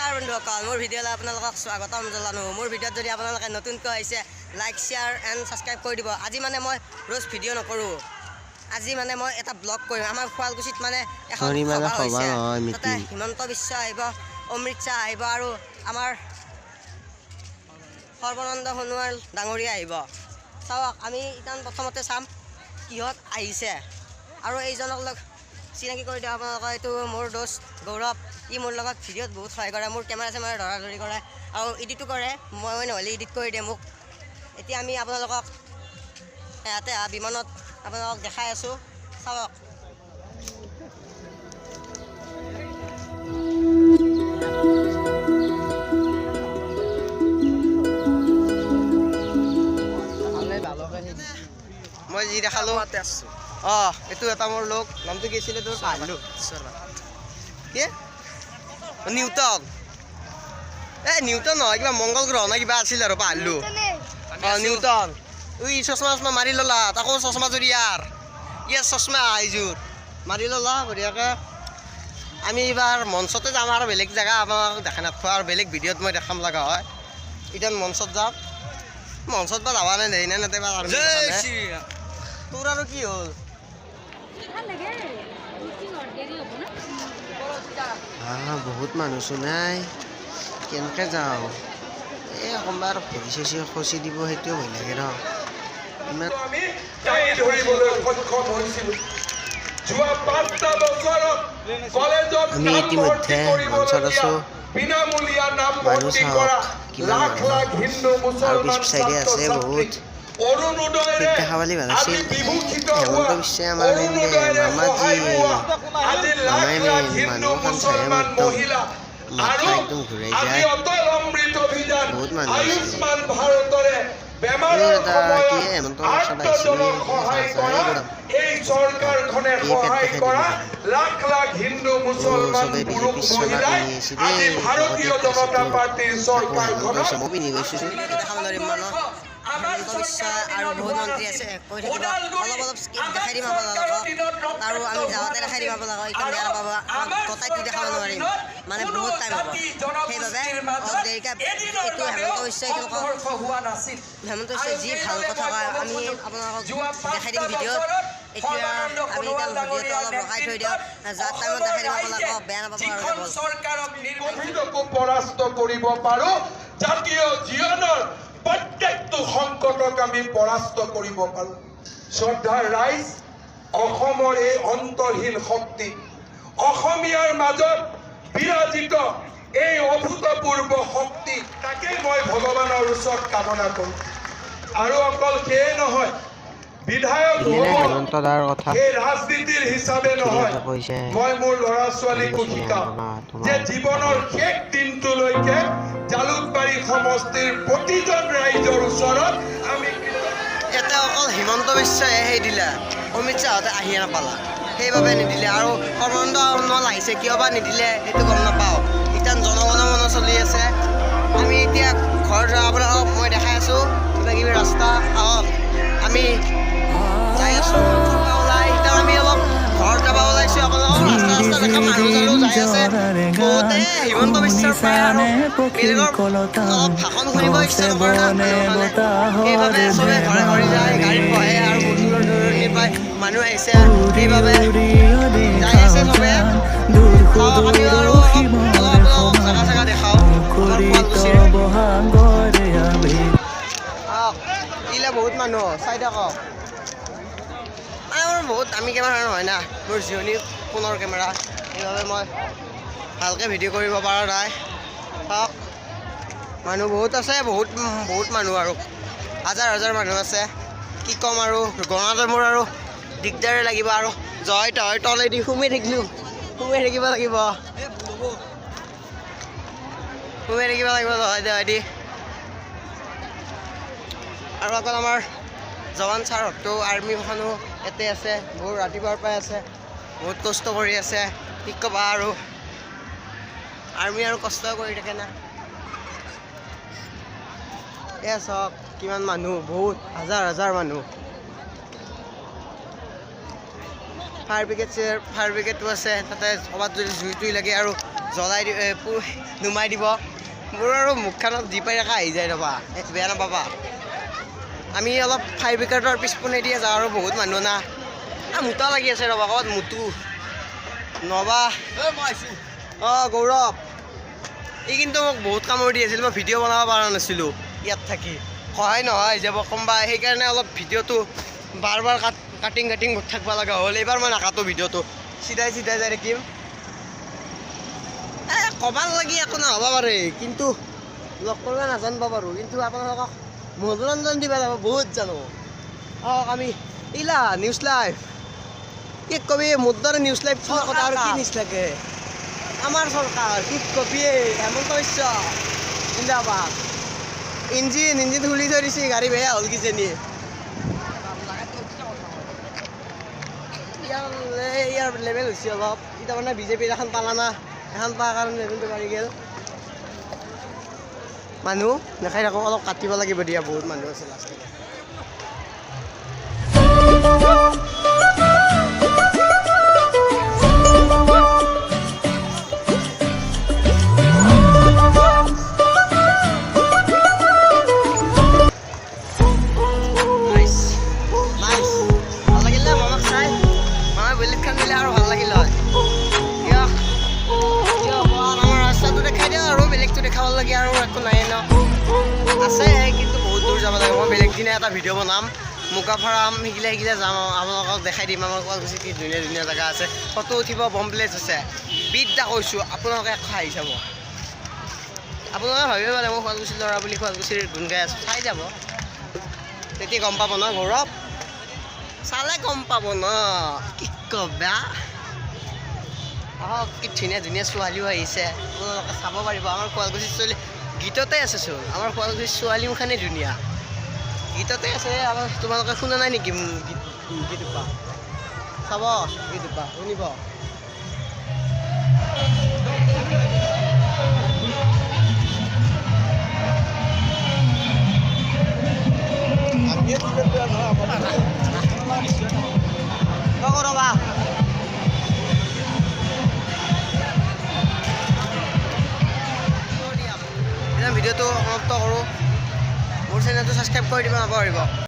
নমস্কাৰ বন্ধুসকল, মোৰ ভিডিঅ'লৈ আপোনালোকক স্বাগতম জনালোঁ। মোৰ ভিডিঅ'ত যদি আপোনালোকে নতুনকৈ আহিছে লাইক শ্বেয়াৰ এণ্ড ছাবস্ক্ৰাইব কৰি দিব। আজি মানে মই ৰ'জ ভিডিঅ' নকৰোঁ, আজি মানে মই এটা ব্লগ কৰিম। আমাৰ শুৱালকুছিত মানে এখন সভা হৈছে, তাতে হিমন্ত বিশ্ব আহিব, অমৃত শ্বাহ আহিব আৰু আমাৰ সৰ্বানন্দ সোণোৱাল ডাঙৰীয়া আহিব। চাওক, আমি ইমান প্ৰথমতে চাম কিহত আহিছে আৰু এইজনক লগ চিনাকি কৰি দিওঁ আপোনালোকক। এইটো মোৰ দোষ্ট গৌৰৱ, ই মোৰ লগত ভিডিঅ'ত বহুত সহায় কৰে, মোৰ কেমেৰা চেমেৰা ধৰা ধৰি কৰে আৰু এডিটো কৰে। মই নহ'লে এডিট কৰি দিয়ে মোক। এতিয়া আমি আপোনালোকক ইয়াতে বিমানত আপোনালোকক দেখাই আছোঁ, চাওক। মই যি দেখালোঁ এইটো এটা মোৰ লোক, নামটো কি আছিলে তোৰ? পাহৰিলোঁ। কি নিউটন? নিউটন নহয়, কিবা মংগল গ্ৰহ নে কিবা আছিল আৰু পাহৰিলোঁ। নিউটন। চশমা চশমা মাৰি ল'লা, তাকো চশমাযোৰ ইয়াৰ চশমা এইযোৰ মাৰি ল'লা বঢ়িয়াকৈ। আমি এইবাৰ মঞ্চতে যাম আৰু বেলেগ জেগা আপোনালোকক দেখা নাপাওঁ আৰু বেলেগ ভিডিঅ'ত মই দেখাম লগা হয়। এতিয়া মঞ্চত যাম, মঞ্চত বা যাবা নাই দেই নে নাতে তোৰ আৰু কি হ'ল? বহুত মানুহ চোনাই, কেনেকৈ যাওঁ? এই অকণমান ভৰি চচি খচি দিব, সেইটোও ভয় লাগে ন। আমি ইতিমধ্যে মঞ্চত আছোঁ, মানুহ চাওক কিমান মানুহ আৰু পিছ চাইডে আছে বহুত। দেখা পালি ভাল আছিল। হেমন্ত বিশ্বই আমাৰ মামাই মানুহখন চাই একদম মাথা একদম ঘূৰাই যায়। বহুত মানুহ আছে। কি হেমন্ত বিশ্বত আহিছিলে চবে বিজেপি চলা পিন্ধি আহিছে দেই, মই পিন্ধি গৈছোঁ। দেখাব নোৱাৰিম মানুহ, হিমন্ত বিশ্ব আৰু বহুত মন্ত্ৰী আছে, কৈ থাকিব। অলপ অলপ স্কিপ দেখাই দিম আপোনালোকক আৰু আমি যাওঁতে দেখাই দিম আপোনালোকক। এতিয়া বেয়া নাপাব, গোটাইটো দেখাব নোৱাৰিম, মানে বহুত টাইম হ'ব। সেইবাবে অলপ দেৰিকৈ এইটো হেমন্ত বিশ্বই হেমন্ত বিশ্বই যি ভাল কথা কয় আমি আপোনালোকক দেখাই দিম ভিডিঅ'ত। এতিয়া আমি এতিয়া ভিডিঅ'টো অলপ ৰখাই থৈ দিওঁ, যাৰ টাইমত দেখাই দিম আপোনালোকক, বেয়া নাপাব আৰু। পৰাস্ত কৰিব পাৰোঁ, জাতীয় জীৱনৰ প্ৰত্যেকটো সংকটক আমি পৰাস্ত কৰিব পাৰোঁ। শ্ৰদ্ধাৰ ৰাইজ, অসমৰ এই অন্তহীন শক্তি, অসমীয়াৰ মাজত বিৰাজিত এই অভূতপূৰ্ব শক্তি, তাকেই মই ভগৱানৰ ওচৰত কামনা কৰোঁ। আৰু অকল সেয়ে নহয়, বিধায়ক সেই ৰাজনীতিৰ হিচাপে নহয়, মই মোৰ ল'ৰা ছোৱালীকো শিকাওঁ যে জীৱনৰ শেষ দিনটোলৈকে জালুকবাৰী সমষ্টিৰ প্ৰতিজন ৰাইজৰ ওচৰত আমি এটা অকল হিমন্ত বিশ্বই সেই দিলে, অমিত শ্বাহতে আহিয়ে নাপালা, সেইবাবে নিদিলে। আৰু সৰ্বানন্দ সোণোৱাল আহিছে, কিয় বা নিদিলে সেইটো গম নাপাওঁ। এতিয়া জনগণ মন চলি আছে। আমি এতিয়া ঘৰত যোৱা আপোনালোকক মই দেখাই আছোঁ কিবা কিবি ৰাস্তা। আহক, আমি যাই আছোঁ ওলাই। এতিয়া আমি অলপ ঘৰত যাব ওলাইছোঁ। আপোনালোকক ৰাস্তা ৰাস্তা দেখা মানুহ চানুহ যাই আছে বহুতে। হিমন্ত বিশ্বৰ প্ৰায় আৰু বেলেগৰ অলপ ভাষণ শুনিব ইচ্ছা নকৰে না মানুহসকলে, সেইবাবে চবে ঘৰে ঘৰে যায়, গাড়ীত বহে আৰু দূৰৰ দূৰণিৰ পৰা মানুহ আহিছে, সেইবাবে যাই আছে চবে। চাওক, আমি আৰু অলপ জেগা জেগা দেখাওঁ শুৱালকুছিৰ। ইলে বহুত মানুহ চাই থাকক। মোৰ বহুত দামী কেমেৰা নহয় না, মোৰ জিঅ'নি ফোনৰ কেমেৰা, সেইবাবে মই ভালকৈ ভিডিঅ' কৰিব পৰা নাই। চাওক, মানুহ বহুত আছে, বহুত মানুহ আৰু হাজাৰ হাজাৰ মানুহ আছে। কি ক'ম আৰু, গণাতে মোৰ আৰু দিগদাৰে লাগিব আৰু জয় তই তলেদি সোমাই থাকিব লাগিব, জয় দি। আৰু অকল আমাৰ জৱান ছাৰহঁতো আৰ্মিখনো ইয়াতে আছে, বহুত ৰাতিপুৱাৰ পৰাই আছে, বহুত কষ্ট কৰি আছে। কি ক'বা আৰু, আৰ্মি আৰু কষ্ট কৰি থাকে না। এয়া চাওক কিমান মানুহ, বহুত হাজাৰ হাজাৰ মানুহ। ফায়াৰ ব্ৰিগেডটো আছে, তাতে ক'ৰবাত যদি জুই লাগে আৰু জ্বলাই নুমাই দিব মোৰ আৰু মুখখনত যি পাই আহি যায় ৰ'বা বেয়া নাপাবা আমি অলপ ফায়াৰ ব্ৰিগেডৰ পিছপিনে দিয়ে যাওঁ আৰু বহুত মানুহ না মোটা লাগি আছে ৰ'বা ক'ত মোটো নবা অঁ গৌৰৱ ই কিন্তু মোক বহুত কামোৰ দি আছিল মই ভিডিঅ' বনাব পৰা নাছিলোঁ ইয়াত থাকি সহায় নহয় যাব কোনোবা সেইকাৰণে অলপ ভিডিঅ'টো বাৰ বাৰ কাটিং থাকিব লগা হ'ল এইবাৰ মই নাকাটো ভিডিঅ'টো চিধাই যাই থাকিম ক'বাৰ লাগি একো নহ'ব পাৰে কিন্তু লগ কৰিব নাজানিব পাৰোঁ কিন্তু আপোনালোকক মনোৰঞ্জন দিব যাব বহুত জানো আমি ইলা নিউজ লাইভ কি কবি মোৰ দৰে নিউজ লাইভ চোৱাৰ কথা আৰু কি নিউজ লাগে আমাৰ চৰকাৰ কি কবি হেমন্ত বিশ্ব জিন্দাবাদ ইঞ্জিন খুলি থৈ দিছে গাড়ী বেয়া হ'ল কিজানি ইয়াৰ লেভেল হৈছে অলপ এতিয়া মানে বিজেপিৰ এখন পালা না এখন পোৱাৰ কাৰণে লেভেলটো বাঢ়ি গ'ল মানুহ দেখাই থাকোঁ অলপ কাটিব লাগিব দিয়া বহুত মানুহ আছে লাষ্টত দেখাব লাগে আৰু একো নাই ন আছে কিন্তু বহুত দূৰ যাব লাগে মই বেলেগ দিনা এটা ভিডিঅ' বনাম মুকা ফাৰ্ম শিকিলে যাম আপোনালোকক দেখাই দিম আমাৰ শুৱালকুছিত কি ধুনীয়া জেগা আছে ফটো উঠিব বম প্লেচ আছে বিদ্যা কৈছোঁ আপোনালোকে আহি চাব আপোনালোকে ভাবিব পাৰে মই শুৱালকুছিৰ ল'ৰা বুলি শুৱালকুছিৰ গুণ গাই আছোঁ চাই যাব তেতিয়া গম পাব ন গৌৰৱ চালে গম পাব ন কি কবা কি ধুনীয়া ছোৱালীও আহিছে আপোনালোকে চাব পাৰিব আমাৰ শুৱালকুছিৰ ছোৱালী গীততে আছে চোন আমাৰ শুৱালকুছিৰ ছোৱালীমখানে ধুনীয়া গীততে আছে আমাৰ তোমালোকে শুনা নাই নেকি গীতোপা চাব গীতোপা শুনিব ৰ'বা ভিডিঅ'টো সমাপ্ত কৰোঁ মোৰ চেনেলটো ছাবস্ক্ৰাইব কৰি দিব নাপাহৰিব